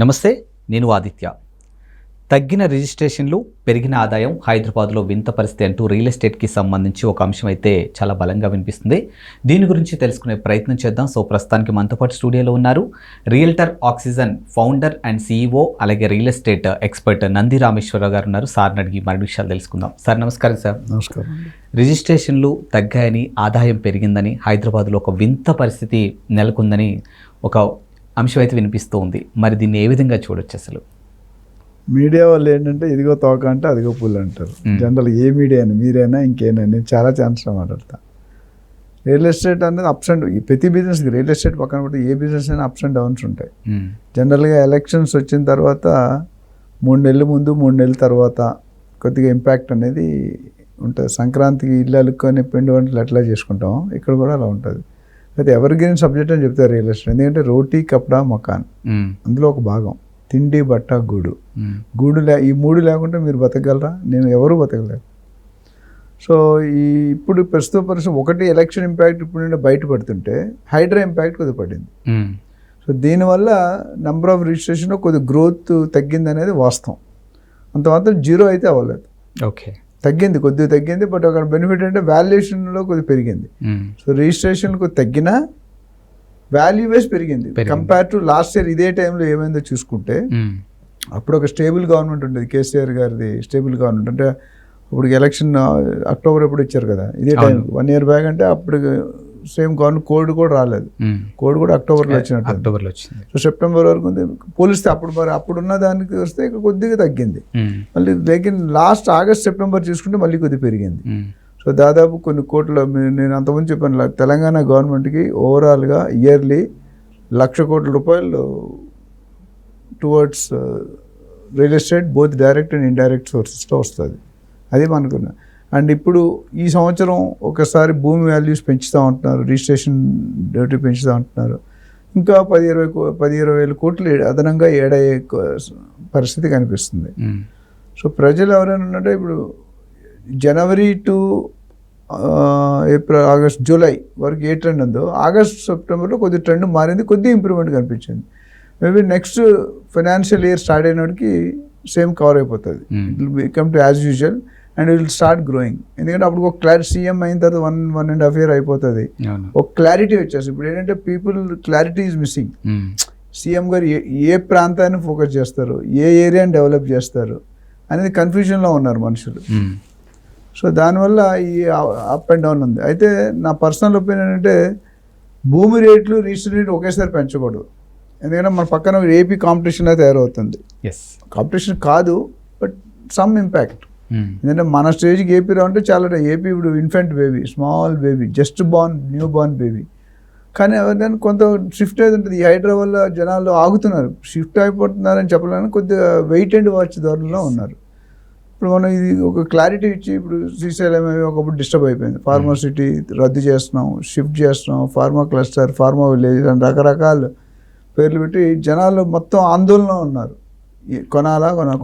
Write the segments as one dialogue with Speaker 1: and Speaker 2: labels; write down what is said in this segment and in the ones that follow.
Speaker 1: నమస్తే, నేను ఆదిత్య. తగ్గిన రిజిస్ట్రేషన్లు, పెరిగిన ఆదాయం, హైదరాబాద్లో వింత పరిస్థితి అంటూ రియల్ ఎస్టేట్కి సంబంధించి ఒక అంశం అయితే చాలా బలంగా వినిపిస్తుంది. దీని గురించి తెలుసుకునే ప్రయత్నం చేద్దాం. సో ప్రస్తుతానికి మనతో పాటు స్టూడియోలో ఉన్నారు realtor oxygen founder and CEO, అలాగే real estate expert Nandi Rameshwar Rao గారు ఉన్నారు. సార్ని అడిగి మరిన్ని విషయాలు తెలుసుకుందాం. సార్ నమస్కారం. సార్
Speaker 2: నమస్కారం.
Speaker 1: రిజిస్ట్రేషన్లు తగ్గాయని, ఆదాయం పెరిగిందని, హైదరాబాద్లో ఒక వింత పరిస్థితి నెలకొందని ఒక అంశం అయితే వినిపిస్తూ ఉంది. మరి దీన్ని ఏ విధంగా చూడొచ్చు? అసలు
Speaker 2: మీడియా వాళ్ళు ఏంటంటే ఇదిగో తోక అంటే అదిగో పుల్ అంటారు. జనరల్ ఏ మీడియా అని, మీరైనా ఇంకేనా, నేను చాలా ఛాన్స్లో మాట్లాడతా. రియల్ ఎస్టేట్ అనేది అప్స్ అండ్, ప్రతి బిజినెస్కి రియల్ ఎస్టేట్ పక్కన కూడా ఏ బిజినెస్ అయినా అప్స్ అండ్ డౌన్స్ ఉంటాయి. జనరల్గా ఎలక్షన్స్ వచ్చిన తర్వాత 3 నెలల ముందు 3 నెలల తర్వాత కొద్దిగా ఇంపాక్ట్ అనేది ఉంటుంది. సంక్రాంతికి ఇల్లు అలుక్కొని పిండి వంటలు ఎట్లా చేసుకుంటాం, ఇక్కడ కూడా అలా ఉంటుంది. అయితే ఎవర్ గ్రీన్ సబ్జెక్ట్ అని చెప్తారు రియల్ ఎస్టేట్. ఎందుకంటే రోటీ, కప్డా, మకాన్ అందులో ఒక భాగం. తిండి, బట్ట, గూడు. ఈ 3 లేకుంటే మీరు బతకగలరా? నేను ఎవరు బతకలేరు. సో ఇప్పుడు ప్రస్తుత పరిస్థితి ఒకటి ఎలక్షన్ ఇంపాక్ట్ ఇప్పుడు బయటపడుతుంటే హైడ్రా ఇంపాక్ట్ కొద్దిగా పడింది. సో దీనివల్ల నెంబర్ ఆఫ్ రిజిస్ట్రేషన్లో కొద్దిగా గ్రోత్ తగ్గింది అనేది వాస్తవం. అంత మాత్రం జీరో అయితే అవ్వలేదు.
Speaker 1: ఓకే,
Speaker 2: తగ్గింది, కొద్దిగా తగ్గింది. బట్ అక్కడ బెనిఫిట్ అంటే వాల్యుయేషన్లో కొద్దిగా పెరిగింది. సో రిజిస్ట్రేషన్ కొద్దిగా తగ్గినా వాల్యూ వైజ్ పెరిగింది కంపేర్ టు లాస్ట్ ఇయర్ ఇదే టైంలో ఏమైందో చూసుకుంటే. అప్పుడు ఒక స్టేబుల్ గవర్నమెంట్ ఉండేది, కేసీఆర్ గారిది స్టేబుల్ గవర్నమెంట్. అంటే ఇప్పుడు ఎలక్షన్ అక్టోబర్ ఎప్పుడు ఇచ్చారు కదా, ఇదే టైం 1 year బ్యాక్. అంటే అప్పుడు సేమ్ గవర్నమెంట్ కోడ్ కూడా రాలేదు. కోడ్ కూడా అక్టోబర్లో వచ్చింది. సో సెప్టెంబర్ వరకు ఉంది. పోలిస్తే అప్పుడున్న దానికి వస్తే ఇక్కడ కొద్దిగా తగ్గింది. మళ్ళీ లేకిన్ లాస్ట్ ఆగస్ట్ సెప్టెంబర్ చూసుకుంటే మళ్ళీ కొద్దిగా పెరిగింది. సో దాదాపు కొన్ని కోట్ల, నేను అంతకుముందు చెప్పాను, తెలంగాణ గవర్నమెంట్కి ఓవరాల్గా ఇయర్లీ 1,00,000 కోట్ల రూపాయలు towards real estate both direct and indirect సోర్సెస్లో వస్తుంది. అది మనకున్నా. అండ్ ఇప్పుడు ఈ సంవత్సరం ఒకసారి భూమి వాల్యూస్ పెంచుతూ ఉంటున్నారు, రిజిస్ట్రేషన్ డ్యూటీ పెంచుతూ ఉంటున్నారు. ఇంకా 10-20 వేల కోట్లు అదనంగా ఏడయ్యే పరిస్థితి కనిపిస్తుంది. సో ప్రజలు ఎవరైనా ఉన్నట్టే ఇప్పుడు జనవరి టు ఏప్రిల్, ఆగస్ట్, జూలై వరకు ఏ ట్రెండ్ ఉందో ఆగస్ట్, సెప్టెంబర్లో కొద్ది ట్రెండ్ మారింది, కొద్దిగా ఇంప్రూవ్మెంట్ కనిపించింది. Maybe next financial year start అయినప్పటికీ సేమ్ కవర్ అయిపోతుంది. It will become to as usual and will start growing. ఎందుకంటే అప్పుడు ఒక క్లారిటీ, సీఎం అయిన తర్వాత 1.5 year అయిపోతుంది, ఒక క్లారిటీ వచ్చేసి. ఇప్పుడు ఏంటంటే people clarity is missing. CM గారు ఏ ప్రాంతాన్ని ఫోకస్ చేస్తారు, ఏ ఏరియాని డెవలప్ చేస్తారు అనేది కన్ఫ్యూజన్లో ఉన్నారు మనుషులు. సో దానివల్ల ఈ అప్ అండ్ డౌన్ ఉంది. అయితే నా పర్సనల్ ఒపీనియన్ అంటే భూమి రేట్లు, రిజిస్టర్ రేట్లు ఒకేసారి పెంచకూడదు. ఎందుకంటే మన పక్కన ఏపీ కాంపిటీషన్లో తయారవుతుంది. కాంపిటీషన్ కాదు, బట్ సమ్ ఇంపాక్ట్. ఎందుకంటే మన స్టేజ్కి ఏపీ రావంటే చాలా ఏపీ ఇప్పుడు infant baby, small baby, just new born baby. కానీ ఎవరిదైనా కొంత షిఫ్ట్ అయితే ఉంటుంది. ఈ హైడ్రా వల్ల జనాలు ఆగుతున్నారు, షిఫ్ట్ అయిపోతున్నారని చెప్పలేని కొద్దిగా వెయిట్ అండ్ వాచ్ ధోరణిలో ఉన్నారు. ఇప్పుడు మనం ఇది ఒక క్లారిటీ ఇచ్చి, ఇప్పుడు శ్రీశైలం ఒకప్పుడు డిస్టర్బ్ అయిపోయింది, ఫార్మా సిటీ రద్దు చేస్తున్నాం, షిఫ్ట్ చేస్తున్నాం, ఫార్మా క్లస్టర్, ఫార్మా విలేజ్ అని రకరకాల పేర్లు పెట్టి జనాలు మొత్తం ఆందోళన ఉన్నారు.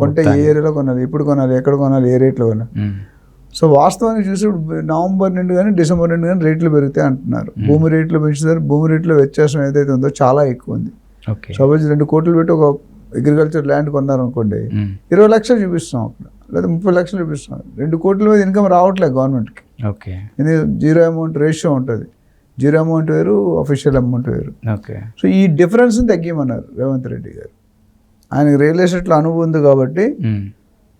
Speaker 2: కొంటే ఏ ఏరియాలో కొనాలి, ఎప్పుడు కొనాలి, ఎక్కడ కొనాలి, ఏ రేట్లో కొనాలి. సో వాస్తవానికి చూసి నవంబర్ నుండి కానీ డిసెంబర్ నుండి కానీ రేట్లు పెరుగుతాయి అంటున్నారు. భూమి రేట్లు పెంచుతారు. భూమి రేట్లో వ్యత్యాసం ఏదైతే ఉందో చాలా ఎక్కువ ఉంది. సపోజ్ 2 కోట్లు పెట్టి ఒక అగ్రికల్చర్ ల్యాండ్ కొన్నారనుకోండి, 20 లక్షలు చూపిస్తాం అక్కడ, లేదా 30 లక్షలు చూపిస్తాం. 2 కోట్ల మీద ఇన్కమ్ రావట్లేదు గవర్నమెంట్కి. ఇది జీరో అమౌంట్ రేషియో ఉంటుంది. జీరో అమౌంట్ వేరు, అఫీషియల్ అమౌంట్ వేరు. సో ఈ డిఫరెన్స్ని తగ్గిమన్నారు రేవంత్ రెడ్డి గారు. ఆయనకి రియల్ ఎస్టేట్లో అనుభవం ఉంది కాబట్టి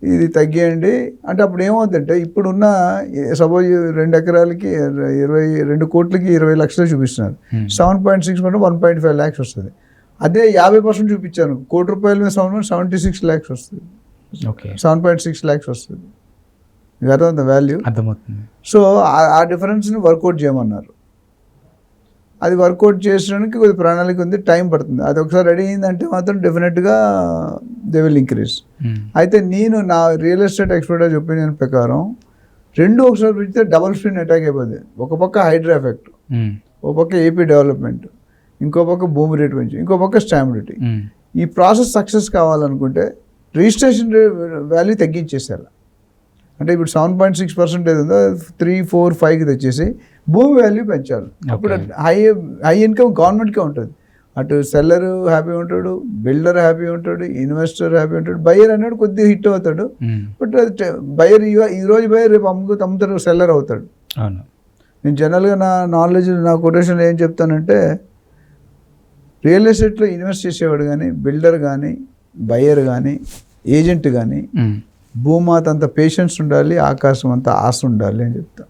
Speaker 2: ఇది తగ్గియండి అంటే. అప్పుడు ఏమవుతుందంటే ఇప్పుడున్న సపోజ్ 2 ఎకరాలకి 2 కోట్లకి 20 లక్షలు చూపిస్తున్నారు. 7.6 1.5 lakhs వస్తుంది. అదే 50% చూపించాను, ₹1,00,00,000 మీద 76 lakhs వస్తుంది. 7.6 lakhs వస్తుంది. మీకు అర్థమవుతుంది వాల్యూ?
Speaker 1: అర్థమవుతుంది.
Speaker 2: సో ఆ డిఫరెన్స్ని వర్కౌట్ చేయమన్నారు. అది వర్కౌట్ చేసడానికి కొద్ది ప్రణాళిక ఉంది, టైం పడుతుంది. అది ఒకసారి రెడీ అయిందంటే మాత్రం డెఫినెట్గా దే విల్ ఇంక్రీజ్. అయితే నేను నా రియల్ ఎస్టేట్ ఎక్స్పర్ట్ ఒపీనియన్ ప్రకారం 2 ఒకసారి పెడితే డబల్ స్పిన్ అటాక్ అయిపోతుంది. ఒక పక్క హైడ్రా ఎఫెక్ట్, ఒక పక్క ఏపీ డెవలప్మెంట్, ఇంకో పక్క భూమి రేటు పెంచి, ఇంకో పక్క స్టాంప్ డ్యూటీ. ఈ ప్రాసెస్ సక్సెస్ కావాలనుకుంటే రిజిస్ట్రేషన్ వాల్యూ తగ్గించేసేయాలి. అంటే ఇప్పుడు 7.6% ఏది ఉందో 3, 4, 5కి తెచ్చేసి భూమి వాల్యూ పెంచాలి. అప్పుడు హై ఇన్కమ్ గవర్నమెంట్కే ఉంటుంది. అటు సెల్లర్ హ్యాపీ ఉంటాడు, బిల్డర్ హ్యాపీ ఉంటాడు, ఇన్వెస్టర్ హ్యాపీ ఉంటాడు, బయర్ అన్నాడు కొద్దిగా హిట్ అవుతాడు. బట్ బయర్ ఈరోజు బయర్ రేపు అమ్ముతాడు సెల్లర్ అవుతాడు.
Speaker 1: అవును.
Speaker 2: నేను జనరల్గా నా నాలెడ్జ్ నా కొటేషన్లో ఏం చెప్తానంటే, రియల్ ఎస్టేట్లో ఇన్వెస్ట్ చేసేవాడు కానీ, బిల్డర్ కానీ, బయర్ కానీ, ఏజెంట్ కానీ, భూమాత అంత పేషెన్స్ ఉండాలి, ఆకాశం అంత ఆశ ఉండాలి అని చెప్తా.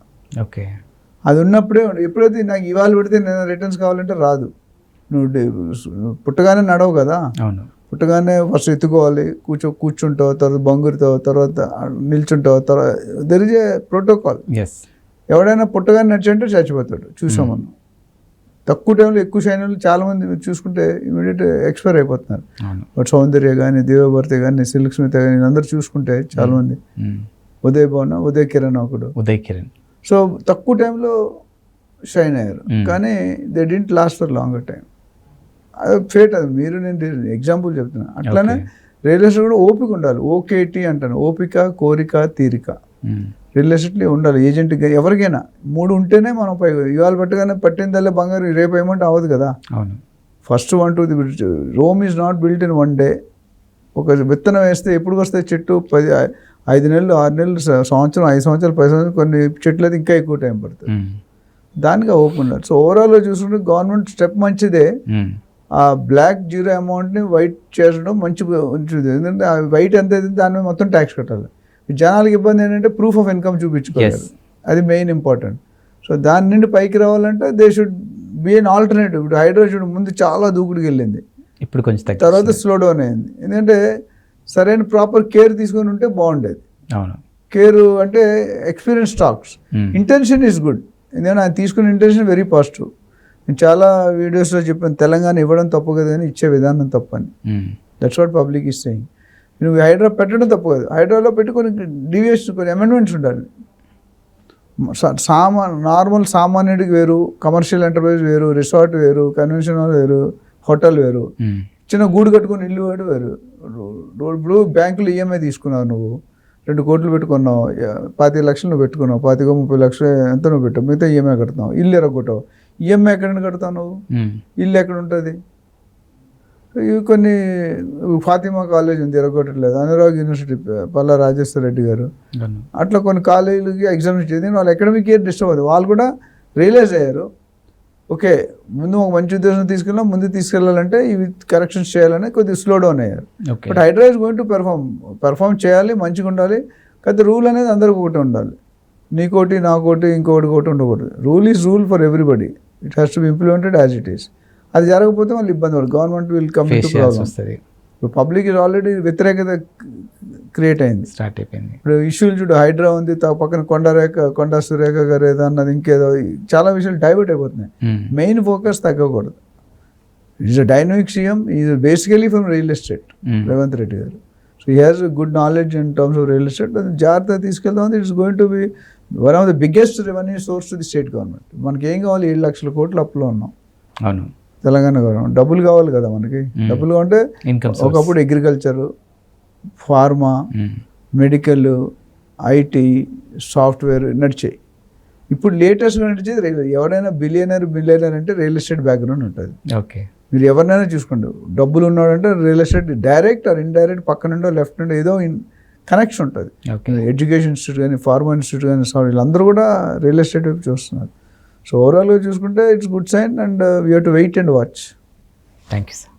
Speaker 1: ఓకే.
Speaker 2: అది ఉన్నప్పుడే ఎప్పుడైతే నాకు ఇవాళ పెడితే నేను రిటర్న్స్ కావాలంటే రాదు. నువ్వు పుట్టగానే నడవు కదా.
Speaker 1: అవును.
Speaker 2: పుట్టగానే ఫస్ట్ ఎత్తుకోవాలి, కూర్చుంటావు, తర్వాత బంగురుతావు, తర్వాత నిల్చుంటావు, తర్వాత దెర్ ఇస్ ఏ ప్రోటోకాల్. ఎవడైనా పుట్టగానే నడిచంటే చచ్చిపోతాడు. చూసాం మనం. తక్కువ టైంలో ఎక్కువ షైన్లు చాలామంది మీరు చూసుకుంటే ఇమీడియట్ ఎక్స్పైర్ అయిపోతున్నారు. బట్ సౌందర్య కానీ, దేవభర్తి కానీ, సిల్క్ స్మిత కానీ అందరు చూసుకుంటే చాలామంది, ఉదయ్ భవన్, ఉదయ్ కిరణ్ ఒకడు,
Speaker 1: ఉదయ్ కిరణ్.
Speaker 2: సో తక్కువ టైంలో షైన్ అయ్యారు, కానీ they didn't last for longer time. అది ఫేట్. అది మీరు నేను ఎగ్జాంపుల్ చెప్తున్నా. అట్లానే రియల్ ఎస్టేట్ కూడా ఓపిక ఉండాలి. ఓకేటి అంటాను, ఓపిక, కోరిక, తీరిక. రియల్ ఎస్టేట్లో ఉండాలి. ఏజెంట్ ఎవరికైనా 3 ఉంటేనే మనం పై ఇవాళ పట్టగానే పట్టిందల్లే బంగారు రేపు ఏమంటే అవ్వదు కదా.
Speaker 1: అవును.
Speaker 2: First 1 2 Rome is not built in 1 day. ఒక విత్తనం వేస్తే ఎప్పుడు వస్తాయి చెట్టు? 5 నెలలు, 6 నెలలు, సంవత్సరం, 5 సంవత్సరాలు, 10 సంవత్సరాలు, కొన్ని చెట్లు అయితే ఇంకా ఎక్కువ టైం పడుతుంది. దానికి ఓపెన్ ఉండాలి. సో ఓవరాల్గా చూసుకుంటే గవర్నమెంట్ స్టెప్ మంచిదే. ఆ బ్లాక్ జీరో అమౌంట్ని వైట్ చేయడం మంచిది. ఎందుకంటే ఆ వైట్ ఎంత అయితే దాని మీద మొత్తం ట్యాక్స్ కట్టాలి. జనాలకు ఇబ్బంది ఏంటంటే ప్రూఫ్ ఆఫ్ ఇన్కమ్ చూపించుకోవాలి. అది మెయిన్ ఇంపార్టెంట్. సో దాని నుండి పైకి రావాలంటే they should be an alternative. ఇప్పుడు హైడ్రా చూడు, ముందు చాలా దూకుడికి వెళ్ళింది,
Speaker 1: ఇప్పుడు కొంచెం
Speaker 2: తర్వాత స్లో డౌన్ అయింది. ఎందుకంటే సరైన ప్రాపర్ కేర్ తీసుకొని ఉంటే బాగుండేది.
Speaker 1: అవును.
Speaker 2: కేర్ అంటే experience stocks. Intention is good. ఎందుకంటే ఆయన తీసుకున్న ఇంటెన్షన్ వెరీ పాజిటివ్. నేను చాలా వీడియోస్లో చెప్పాను, తెలంగాణ ఇవ్వడం తప్పు కదా అని, ఇచ్చే విధానం తప్పని. That's what public is saying. నువ్వు హైడ్రా పెట్టడం తప్పు కాదు. హైడ్రాలో పెట్టి కొన్ని డీవియేషన్, కొన్ని అమెండ్మెంట్స్ ఉండాలి. నార్మల్ సామాన్యుడికి వేరు, కమర్షియల్ ఎంటర్ప్రైజ్ వేరు, రిసార్ట్ వేరు, కన్వెన్షన్ హాల్ వేరు, హోటల్ వేరు, చిన్న గూడు కట్టుకుని ఇల్లు వేరు. ఇప్పుడు బ్యాంకులో ఈఎంఐ తీసుకున్నావు, నువ్వు 2 కోట్లు పెట్టుకున్నావు, 25 లక్షలు నువ్వు పెట్టుకున్నావు, 25-30 లక్షలు ఎంత నువ్వు పెట్టావు, మిగతా ఈఎంఐ కడుతున్నావు, ఇల్లు ఎరగొట్టావు. ఈఎంఐ ఎక్కడ కడతావు నువ్వు? ఇల్లు ఎక్కడ ఉంటుంది? ఇవి కొన్ని ఫాతిమా కాలేజ్ ఉంది, ఎరగొట్టట్లేదు. అనురాగ్ యూనివర్సిటీ, పల్లా రాజేశ్వర రెడ్డి గారు, అట్లా కొన్ని కాలేజీలకి ఎగ్జామ్స్ ఇచ్చేది. వాళ్ళు అకాడమిక్ ఇయర్ డిస్టర్బ్ అవుతుంది. వాళ్ళు కూడా రియలైజ్ అయ్యారు, ఓకే ముందు ఒక మంచి ఉద్దేశం తీసుకెళ్ళాం, ముందు తీసుకెళ్ళాలంటే ఇవి కరెక్షన్స్ చేయాలని కొద్దిగా స్లో డౌన్ అయ్యారు. But HYDRAA is going to perform చేయాలి, మంచిగా ఉండాలి. కాకపోతే రూల్ అనేది అందరికి ఒకటి ఉండాలి. నీకోటి, నాకోటి, ఇంకొకటి ఉండకూడదు. Rule is rule for everybody. It has to be implemented as it is. అది జరగకపోతే వాళ్ళు ఇబ్బంది పడదు. Government will come to problem. ఇప్పుడు పబ్లిక్ ఇస్ ఆల్రెడీ వ్యతిరేకత క్రియేట్ అయింది, స్టార్ట్ అయిపోయింది. ఇప్పుడు ఇష్యూలు చూడు, హైడ్రా ఉంది, పక్కన కొండా సురేఖ గారు ఏదో అన్నది, ఇంకేదో చాలా విషయాలు డైవర్ట్ అయిపోతున్నాయి. మెయిన్ ఫోకస్ తగ్గకూడదు. It's a dynamic CM, is basically from real estate, Revanth Reddy గారు. So he has good knowledge in terms of real estate. అది జాగ్రత్తగా తీసుకెళ్తాం. It's going to be one of the biggest revenue source to the state government. మనకి ఏం కావాలి? 7 లక్షల కోట్లు అప్పులో ఉన్నాం. అవును. తెలంగాణ గవర్నమెంట్ డబ్బులు కావాలి కదా మనకి. డబ్బులు అంటే ఒకప్పుడు agriculture, pharma, medical, IT, software నడిచాయి. ఇప్పుడు లేటెస్ట్గా నడిచేది ఎవరైనా బిలియనర్ అంటే రియల్ ఎస్టేట్ బ్యాక్గ్రౌండ్ ఉంటుంది. ఓకే, మీరు ఎవరినైనా చూసుకోండి, డబ్బులు ఉన్నాడంటే real estate direct or indirect, పక్క నుండో లెఫ్ట్ నుండో ఏదో కనెక్షన్ ఉంటుంది. ఎడ్యుకేషన్ ఇన్స్టిట్యూట్ కానీ, ఫార్మా ఇన్స్టిట్యూట్ కానీ, వీళ్ళందరూ కూడా రియల్ ఎస్టేట్ వైపు చూస్తున్నారు. సో ఓవరాల్గా చూసుకుంటే it's good sign and we have to wait and watch.
Speaker 1: Thank you sir.